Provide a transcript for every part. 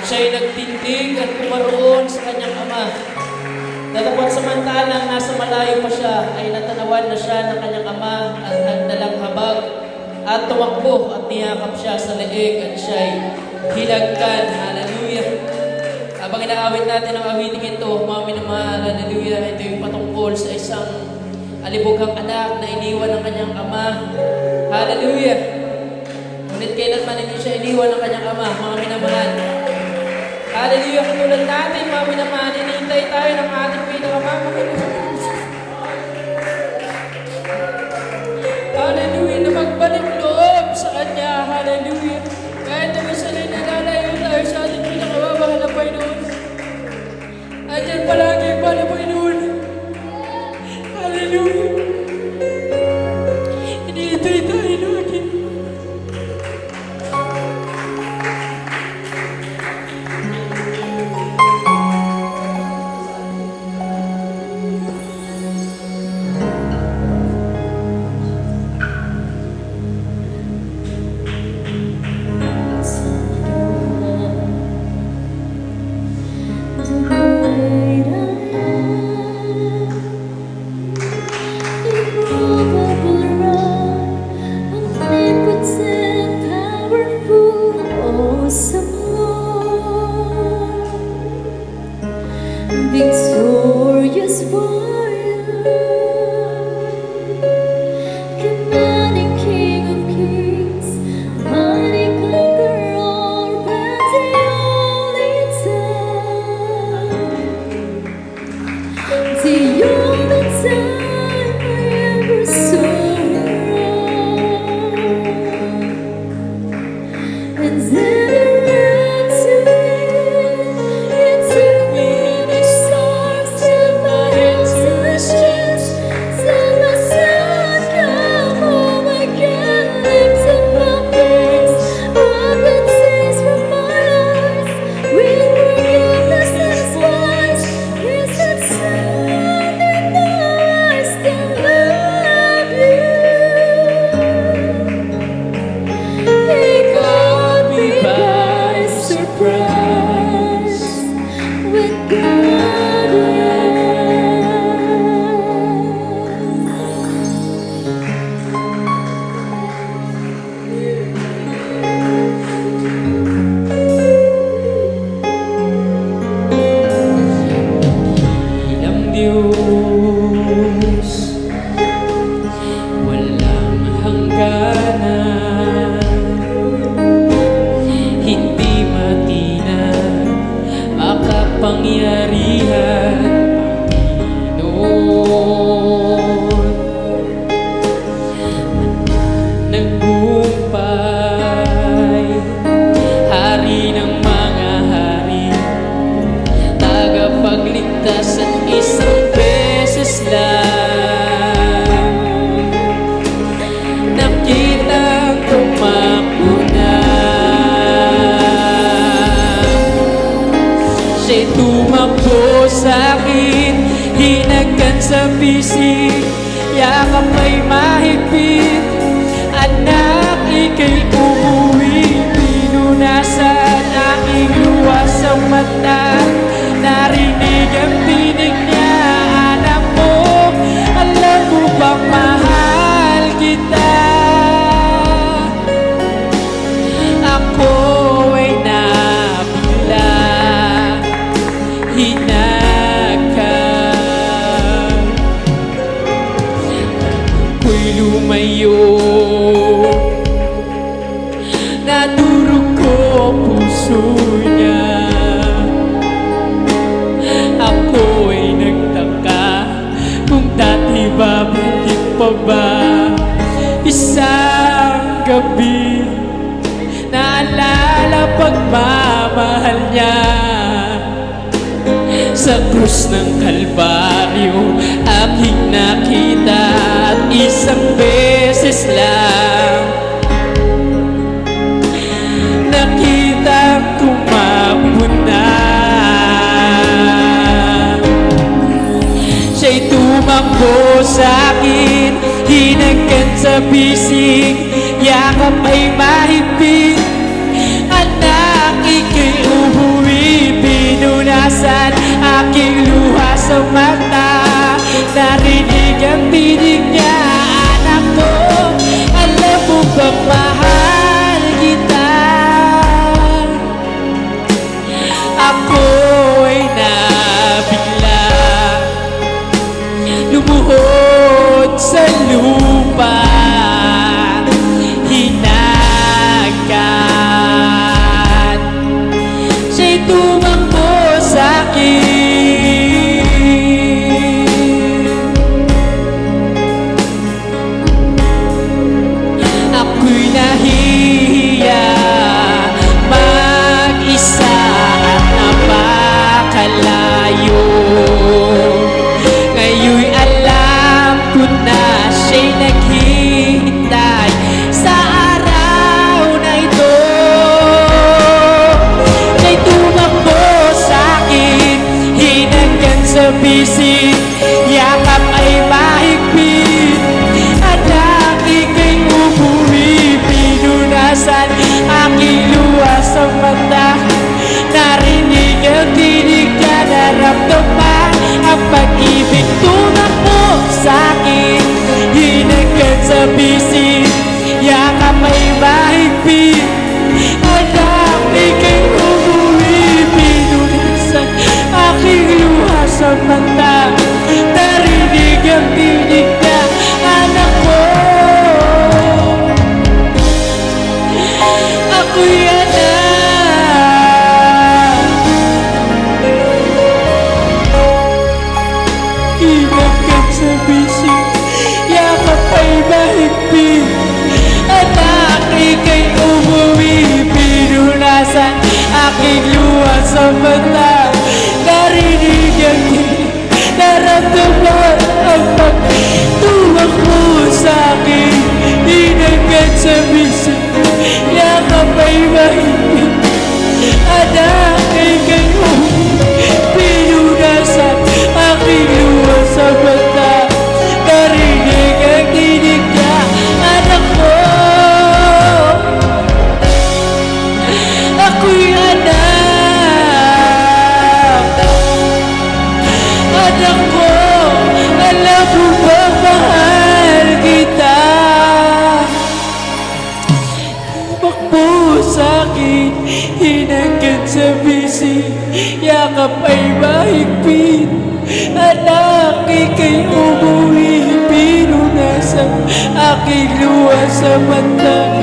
siya'y nagtindig at pumaroon sa kanyang ama. Datapot samantalang nasa malayo pa siya, ay natanawan na siya ng kanyang ama at nagdalang habag at tumakbo at niyakap siya sa leeg at siya'y hilagkan. Hallelujah! Habang inaawit natin ang awiting ito, mga minamahal, hallelujah, ito yung patungkol sa isang alibughang anak na iniwan ng kanyang ama. Hallelujah! Ngunit kailanman hindi siya iniwan ng kanyang ama, mga minamahal. Hallelujah! Katulad natin, mga minamahal, hinihintay tayo ng ating pinakamamahal. Hallelujah! Na magbalik loob sa kanya. Hallelujah! Kahit na minsan ay nalalayo tayo sa ating pinakamamahal na Panginoon. Andyan palagi pa na Panginoon. Hallelujah! Hinihintay tayo natin. Victorious warrior, commanding King of Kings, mighty conqueror, and the only time I ever saw you, and then tumakbo sa'kin, hinagkan sa bisig, yakap ay mahigpit. Anak, ika'y umuwi, pinunasan aking luwas sa mata, narinig ang tinig niya. Anak mo, alam mo bang mahal kita? Ako ay nabigla, hinagkan, ako'y lumayo, nadurog ko ang puso niya. Ako ay nagtaka kung dati babalik pa ba. Isang gabi naalala pagmamahal niya. Sa krus ng Kalbaryo aking nakita, at isang beses lang nakitang kumapuna. Siya'y tumakbo sa'kin, hinagkan sa bisig, yakap ay mahigpit. Anak, ika'y umuwi, sa mata. Narinig ang tinig niya, anak ko, alam mo bang mahal kita? Ako'y nabigla, lumuhod sa lupa, hinagat. Siya'y tumakbo sa'kin. Ako'y nahihiya mag-isa at napakalayo. Ngayon'y alam ko na siya'y naghihintay sa araw na ito. Siya'y tumakbo sa'kin, hinagyan sa bisig, yakap ay mahigpit. Anak, ika'y umuwi, pinunasan aking luha sa mata. Narinig ang tinig ka, naramdaman ang pag-ibig. Tumakbo sa'kin, hinagyan sa bisig, yakap ay mahigpit. Anak, ika'y umuwi, pinunasan aking luha sa mata. Narinig ang tinig ka, anak ko. Ako'y anak, hinagyan sa bisig, yakap ay mahigpit. Anak, ika'y umuwi, pinunasan aking luha sa mata. Narinig ang tinig, naramdaman ang pagtuwag mo sa'kin. Hinagyan sa bisig, yakap ay mahigpit. Anak, ika'y umuwi, pinunasan aking luha sa mata. Narinig ang tinig ka, anak ko. Ako'y anak, anak ko, alam mo bang mahal kita? Tumakbo sa'kin, hinagyan sa bisig, yakap ay mahigpit. Anak, ika'y umuwi, pinunasan aking luha sa mata.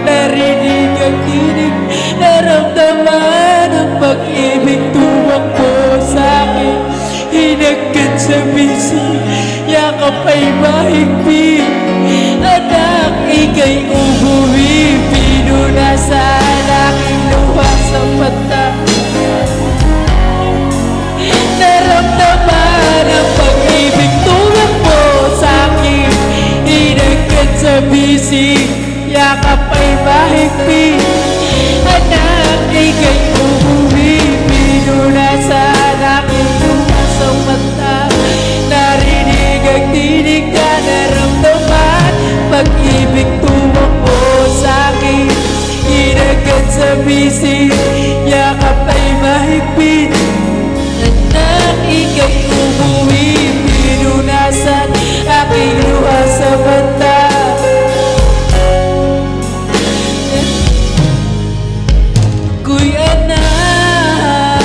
Narinig ang tinig, naramdaman ang pag-ibig. Tumakbo sa'kin, hinagyan sa bisig, yakap ay mahigpit. Anak, ika'y umuwi, pinunasan aking luha sa mata. Naramdaman ang pag-ibig. Tumakbo sa'kin, hinagyan sa bisig, yakap ay mahigpit. Anak, ika'y umuwi, pinunasan aking luha sa mata. Narinig ang tinig ka, naramdaman pag-ibig. Tumakbo sa'kin, hinagyan sa bisig, yakap ay mahigpit. Anak, ika'y umuwi, pinunasan aking luha sa mata. Ako'y anak,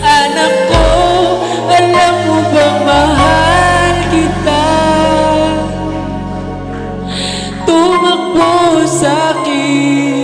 anak ko, alam mo bang mahal kita? Tumakbo sa'kin,